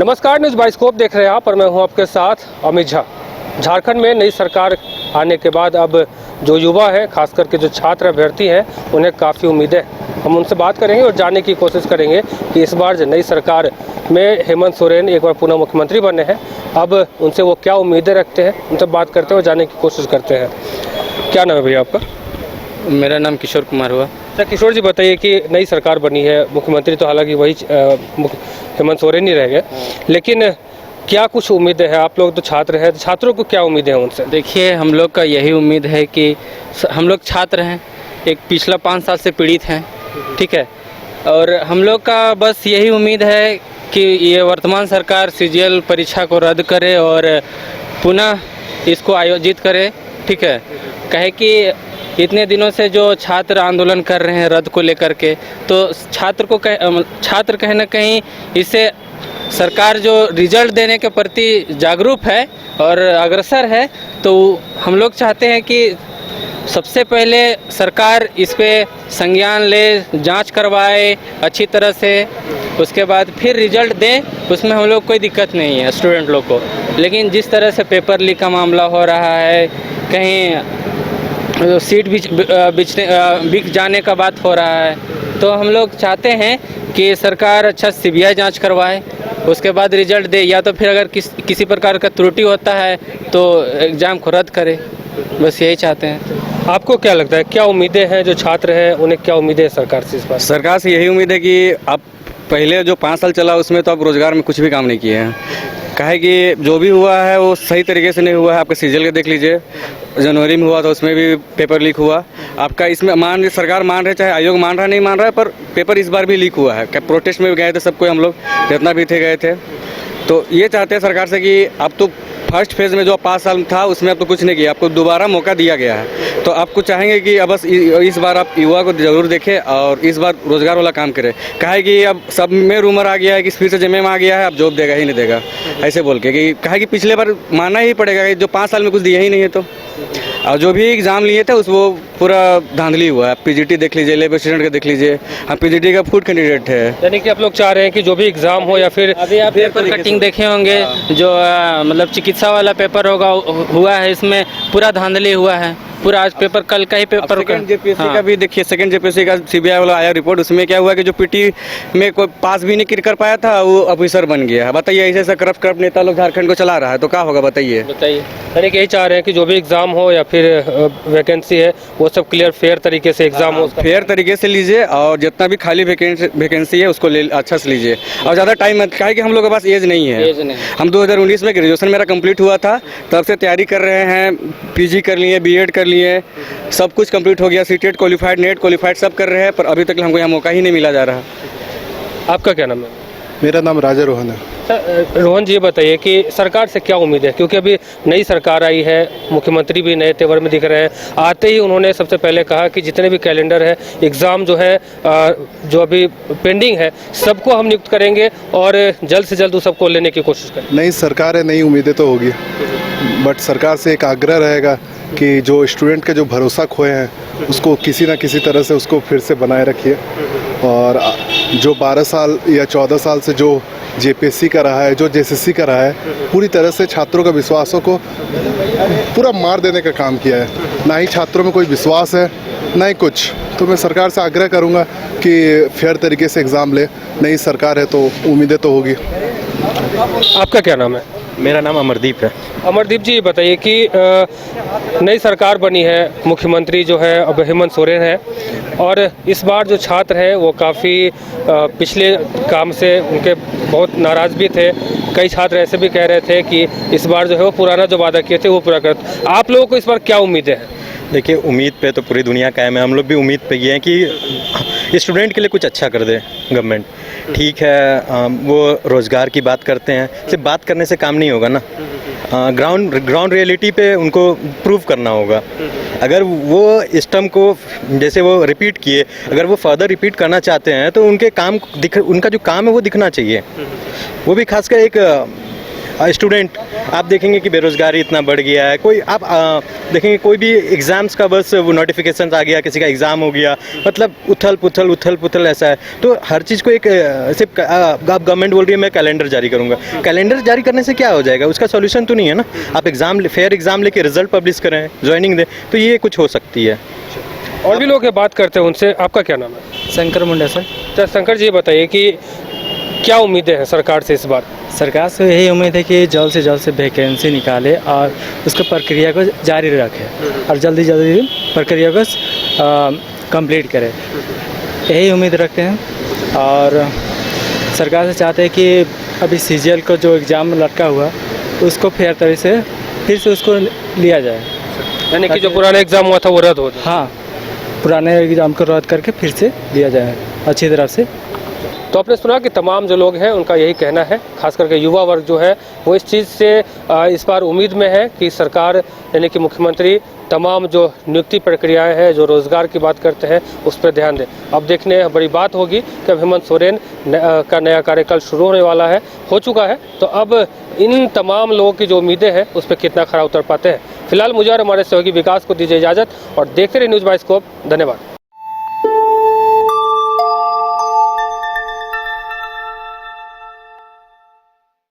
नमस्कार, news bioscope देख रहे हैं आप और मैं हूं आपके साथ अमित झा। झारखंड में नई सरकार आने के बाद अब जो युवा है, खास करके जो छात्र अभ्यर्थी हैं, उन्हें काफ़ी उम्मीदें। हम उनसे बात करेंगे और जानने की कोशिश करेंगे कि इस बार जो नई सरकार में हेमंत सोरेन एक बार पुनः मुख्यमंत्री बने हैं, अब उनसे वो क्या उम्मीदें रखते हैं। उनसे बात करते हैं और जानने की कोशिश करते हैं। क्या नाम है भैया आपका? मेरा नाम किशोर कुमार हुआ। सर किशोर जी, बताइए कि नई सरकार बनी है, मुख्यमंत्री तो हालांकि वही हेमंत सोरेन ही रह गए, लेकिन क्या कुछ उम्मीदें हैं? आप लोग तो छात्र हैं, तो छात्रों को क्या उम्मीदें हैं उनसे? देखिए, हम लोग का यही उम्मीद है कि हम लोग छात्र हैं, एक पिछला 5 साल से पीड़ित हैं, ठीक है, और हम लोग का बस यही उम्मीद है कि ये वर्तमान सरकार सीजीएल परीक्षा को रद्द करे और पुनः इसको आयोजित करे, ठीक है। कहे कि इतने दिनों से जो छात्र आंदोलन कर रहे हैं रद्द को लेकर के, तो छात्र कहीं ना कहीं इससे सरकार जो रिजल्ट देने के प्रति जागरूक है और अग्रसर है, तो हम लोग चाहते हैं कि सबसे पहले सरकार इस पे संज्ञान ले, जांच करवाए अच्छी तरह से, उसके बाद फिर रिजल्ट दे। उसमें हम लोग कोई दिक्कत नहीं है स्टूडेंट लोग को। लेकिन जिस तरह से पेपर लीक का मामला हो रहा है, कहीं सीट बिक जाने का बात हो रहा है, तो हम लोग चाहते हैं कि सरकार अच्छा सीबीआई जांच करवाए, उसके बाद रिजल्ट दे, या तो फिर अगर किसी प्रकार का त्रुटि होता है तो एग्ज़ाम को रद्द करे। बस यही चाहते हैं। आपको क्या लगता है, क्या उम्मीदें हैं जो छात्र हैं, उन्हें क्या उम्मीदें हैं सरकार से इस बार? सरकार से यही उम्मीद है कि अब पहले जो 5 साल चला उसमें तो अब रोज़गार में कुछ भी काम नहीं किए हैं। काहे कि जो भी हुआ है वो सही तरीके से नहीं हुआ है। आपका सीजीएल का देख लीजिए, जनवरी में हुआ था, उसमें भी पेपर लीक हुआ। आपका इसमें सरकार मान रहे, चाहे आयोग मान रहा नहीं मान रहा है, पर पेपर इस बार भी लीक हुआ है। क्या प्रोटेस्ट में गए थे सब कोई, हम लोग जितना भी थे गए थे। तो ये चाहते हैं सरकार से कि अब तो फर्स्ट फेज़ में जो 5 साल था उसमें अब तो कुछ नहीं किया, आपको दोबारा मौका दिया गया है, तो आपको चाहेंगे कि अब बस इस बार आप युवा को ज़रूर देखें और इस बार रोज़गार वाला काम करें। काहे कि अब सब में रूमर आ गया है कि फिर से जमे में आ गया है, अब जॉब देगा ही नहीं देगा, ऐसे बोल के कि काहे कि पिछले बार मानना ही पड़ेगा कि जो 5 साल में कुछ दिया ही नहीं है। तो और जो भी एग्ज़ाम लिए थे वो पूरा धांधली हुआ है। पीजीटी देख लीजिए, लेबर स्टूडेंट का देख लीजिए, हम पीजीटी का फूड कैंडिडेट है। यानी कि आप लोग चाह रहे हैं कि जो भी एग्ज़ाम हो या फिर अभी आप पेपर कटिंग देखे होंगे, जो मतलब चिकित्सा वाला पेपर हुआ है, इसमें पूरा धांधली हुआ है पूरा। आज पेपर, कल का ही पेपर सेकंड जेपीएससी का भी देखिए, सेकंड जेपीएससी का सीबीआई वाला आया रिपोर्ट, उसमें क्या हुआ कि जो पीटी में कोई पास भी नहीं कर पाया था वो ऑफिसर बन गया है। बताइए, ऐसे ऐसा करप्ट नेता लोग झारखंड को चला रहा है तो क्या होगा बताइए। यानी कि यही चाह रहे हैं कि जो भी एग्ज़ाम हो या फिर वैकेंसी है वो सब क्लियर फेयर तरीके से एग्ज़ाम हो, फेयर तरीके से लीजिए और जितना भी खाली वैकेंसी है उसको अच्छा से लीजिए और ज़्यादा टाइम मत, काहे कि हम लोग के पास एज नहीं है। हम 2019 में ग्रेजुएशन मेरा कंप्लीट हुआ था, तब से तैयारी कर रहे हैं, पीजी कर लिए, बीएड कर लिए, सब कुछ कंप्लीट हो गया, सीटेट क्वालिफाइड, नेट क्वालिफाइड सब कर रहे हैं, पर अभी तक हमको यहाँ मौका ही नहीं मिला जा रहा। आपका क्या नाम है? मेरा नाम राजा रोहन है। सर रोहन जी, बताइए कि सरकार से क्या उम्मीद है, क्योंकि अभी नई सरकार आई है, मुख्यमंत्री भी नए तेवर में दिख रहे हैं। आते ही उन्होंने सबसे पहले कहा कि जितने भी कैलेंडर है, एग्ज़ाम जो है जो अभी पेंडिंग है, सबको हम नियुक्त करेंगे और जल्द से जल्द उस सबको लेने की कोशिश करें। नई सरकार है, नई उम्मीदें तो होगी, बट सरकार से एक आग्रह रहेगा कि जो स्टूडेंट के जो भरोसा खोए हैं उसको किसी ना किसी तरह से उसको फिर से बनाए रखिए। और जो 12 साल या 14 साल से जो जेपीएससी का रहा है, जो जेएसएससी का रहा है, पूरी तरह से छात्रों का विश्वासों को पूरा मार देने का काम किया है। ना ही छात्रों में कोई विश्वास है, ना ही कुछ। तो मैं सरकार से आग्रह करूंगा कि फेयर तरीके से एग्ज़ाम ले। नई सरकार है तो उम्मीदें तो होगी। आपका क्या नाम है? मेरा नाम अमरदीप है। अमरदीप जी, बताइए कि नई सरकार बनी है, मुख्यमंत्री जो है अब हेमंत सोरेन है, और इस बार जो छात्र हैं वो काफ़ी पिछले काम से उनके बहुत नाराज़ भी थे। कई छात्र ऐसे भी कह रहे थे कि इस बार जो है वो पुराना जो वादा किए थे वो पूरा कर। आप लोगों को इस बार क्या उम्मीदें हैं? देखिए, उम्मीद पे तो पूरी दुनिया कायम है। हम लोग भी उम्मीद पे ये हैं कि स्टूडेंट के लिए कुछ अच्छा कर दे गवर्नमेंट। ठीक है, वो रोज़गार की बात करते हैं, सिर्फ बात करने से काम नहीं होगा ना, ग्राउंड रियलिटी पे उनको प्रूव करना होगा। अगर वो सिस्टम को जैसे वो रिपीट किए, अगर वो फर्दर रिपीट करना चाहते हैं तो उनके काम उनका जो काम है वो दिखना चाहिए। वो भी खासकर एक स्टूडेंट आप देखेंगे कि बेरोज़गारी इतना बढ़ गया है। कोई आप देखेंगे कोई भी एग्ज़ाम्स का बस वो नोटिफिकेशन आ गया, किसी का एग्ज़ाम हो गया, मतलब उथल पुथल ऐसा है। तो हर चीज़ को एक सिर्फ आप गवर्नमेंट बोल रही है मैं कैलेंडर जारी करूँगा, कैलेंडर जारी करने से क्या हो जाएगा? उसका सॉल्यूशन तो नहीं है ना। आप फेयर एग्ज़ाम लेके रिजल्ट पब्लिश करें, ज्वाइनिंग दें, तो ये कुछ हो सकती है। और भी लोग ये बात करते हैं, उनसे आपका क्या नाम है? शंकर मुंडा सर। तो शंकर जी, ये बताइए कि क्या उम्मीदें हैं सरकार से इस बार? सरकार से यही उम्मीद है कि जल्द से वैकेंसी निकाले और उसको प्रक्रिया को जारी रखे और जल्दी प्रक्रिया को कंप्लीट करे, यही उम्मीद रखते हैं। और सरकार से चाहते हैं कि अभी सीजीएल को जो एग्ज़ाम लटका हुआ उसको फेयर तरीके से फिर से उसको लिया जाए, यानी कि जो पुराना एग्ज़ाम हुआ था वो रद्द हो जाए। हाँ, पुराने एग्ज़ाम को रद्द करके फिर से लिया जाए अच्छी तरह से। तो आपने सुना कि तमाम जो लोग हैं उनका यही कहना है, खास करके युवा वर्ग जो है वो इस चीज़ से इस बार उम्मीद में है कि सरकार यानी कि मुख्यमंत्री तमाम जो नियुक्ति प्रक्रियाएं हैं, जो रोज़गार की बात करते हैं, उस पर ध्यान दें। अब देखने बड़ी बात होगी कि अब हेमंत सोरेन का नया कार्यकाल शुरू होने वाला है, हो चुका है, तो अब इन तमाम लोगों की जो उम्मीदें हैं उस पर कितना खरा उतर पाते हैं। फिलहाल मुझे और हमारे सहयोगी विकास को दीजिए इजाज़त और देखते रहिए न्यूज़ बाइस्कोप। धन्यवाद।